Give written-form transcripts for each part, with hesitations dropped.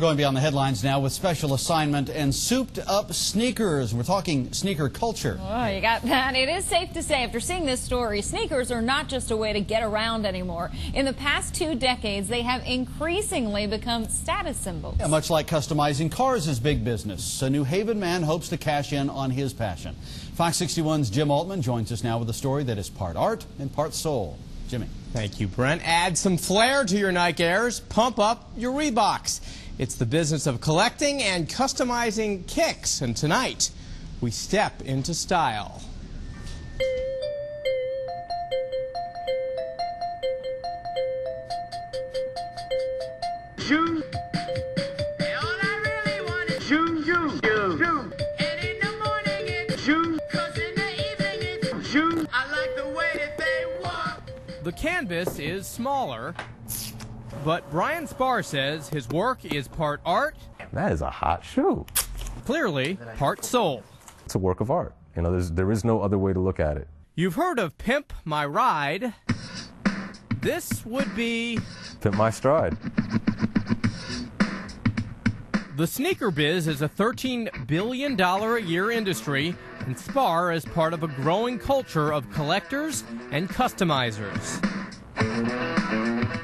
We're going beyond the headlines now with special assignment and souped up sneakers. We're talking sneaker culture. Oh, you got that. It is safe to say after seeing this story, sneakers are not just a way to get around anymore. In the past 2 decades, they have increasingly become status symbols. Yeah, much like customizing cars is big business. A New Haven man hopes to cash in on his passion. Fox 61's Jim Altman joins us now with a story that is part art and part soul. Jimmy. Thank you, Brent. Add some flair to your Nike Airs. Pump up your Reeboks. It's the business of collecting and customizing kicks. And tonight, we step into style. Shoes. And all I really want is shoes, shoes, shoes. And in the morning it's shoes. 'Cause in the evening it's shoes. I like the way that they walk. The canvas is smaller, but Brian Spar says his work is part art. That is a hot shoe. Clearly, part soul. It's a work of art. You know, there is no other way to look at it. You've heard of Pimp My Ride. This would be Pimp my stride. the sneaker biz is a $13 billion a year industry, and Spar is part of a growing culture of collectors and customizers.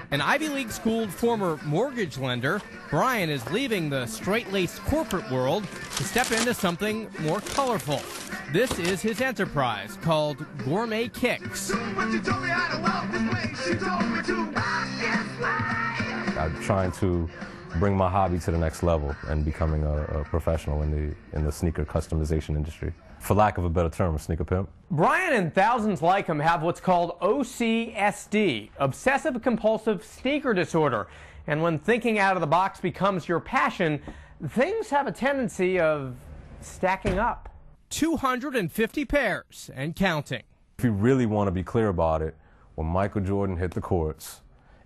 An Ivy League schooled former mortgage lender, Brian is leaving the straight-laced corporate world to step into something more colorful. This is his enterprise called GourmetKickz. I'm trying to bring my hobby to the next level and becoming a professional in the sneaker customization industry. For lack of a better term, a sneaker pimp. Brian and thousands like him have what's called OCSD, Obsessive Compulsive Sneaker Disorder. And when thinking out of the box becomes your passion, things have a tendency of stacking up. 250 pairs and counting. If you really want to be clear about it, when Michael Jordan hit the courts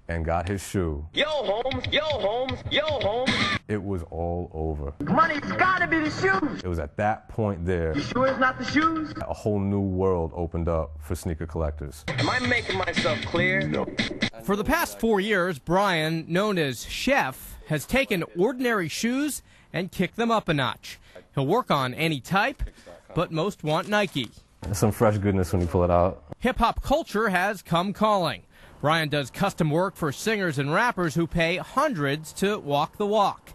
and got his shoe, Yo, Holmes, yo, Holmes, yo, Holmes. it was all over. Money's gotta be the shoes. It was at that point there, You sure it's not the shoes? a whole new world opened up for sneaker collectors. Am I making myself clear? No. For the past 4 years, Brian, known as Chef, has taken ordinary shoes and kicked them up a notch. He'll work on any type, but most want Nike. There's some fresh goodness when you pull it out. Hip-hop culture has come calling. Brian does custom work for singers and rappers who pay hundreds to walk the walk.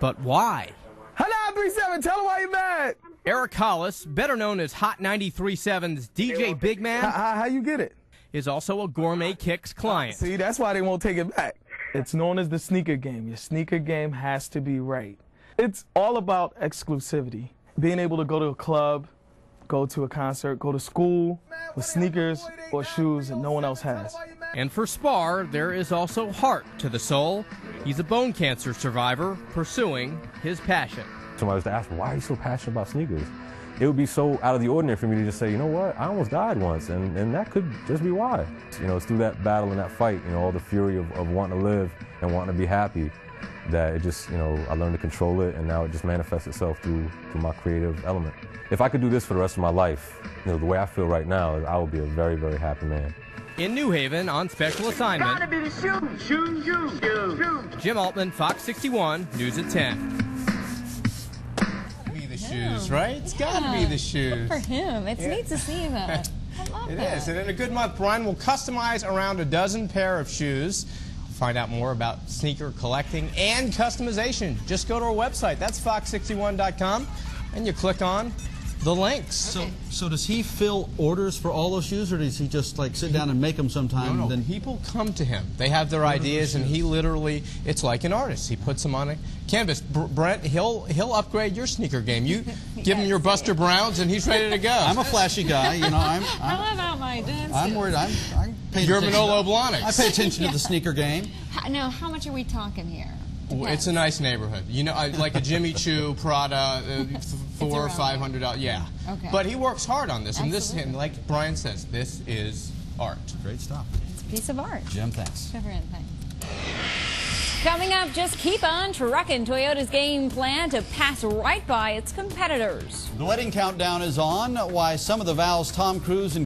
But why? Hello, 37, tell him why you mad. Eric Hollis, better known as Hot 93.7's DJ Big Man, How you get it? is also a GourmetKickz client. See, that's why they won't take it back. It's known as the sneaker game. Your sneaker game has to be right. It's all about exclusivity. Being able to go to a club, go to a concert, go to school with sneakers or shoes that no one else has. And for Spar, there is also heart to the soul. He's a bone cancer survivor pursuing his passion. Somebody was to ask, why are you so passionate about sneakers? It would be so out of the ordinary for me to just say, you know what, I almost died once, and that could just be why. You know, it's through that battle and that fight, you know, all the fury of wanting to live and wanting to be happy, that it just, you know, I learned to control it, and now it just manifests itself through my creative element. If I could do this for the rest of my life, you know, the way I feel right now, I would be a very, very happy man. In New Haven, on special assignment, Gotta be the shoes, shoes, shoes, shoes. Jim Altman, Fox 61, News at 10. Be the shoes, right? It's got to be the shoes. For him, it's neat to see that. I love It that. is. And in a good month, Brian will customize around a dozen pair of shoes. Find out more about sneaker collecting and customization. Just go to our website. That's fox61.com, and you click on the links. So does he fill orders for all those shoes, or does he just like sit down and make them sometime? No, Then people come to him. They have their ideas, and he literally, it's like an artist. He puts them on a canvas. Brent, he'll upgrade your sneaker game. You give him your Buster Browns, and he's ready to go. I'm a flashy guy, you know. How about my dance? I'm worried. I'm paying You're attention. Manolo Blahnik. I pay attention to the sneaker game. Now, how much are we talking here? It's a nice neighborhood. You know, like a Jimmy Choo, Prada, $400 or $500. Yeah. Okay. But he works hard on this, Absolutely. and like Brian says, this is art. Great stuff. It's a piece of art. Jim, thanks. Coming up, just keep on trucking. Toyota's game plan to pass right by its competitors. The wedding countdown is on. Why some of the vows Tom Cruise and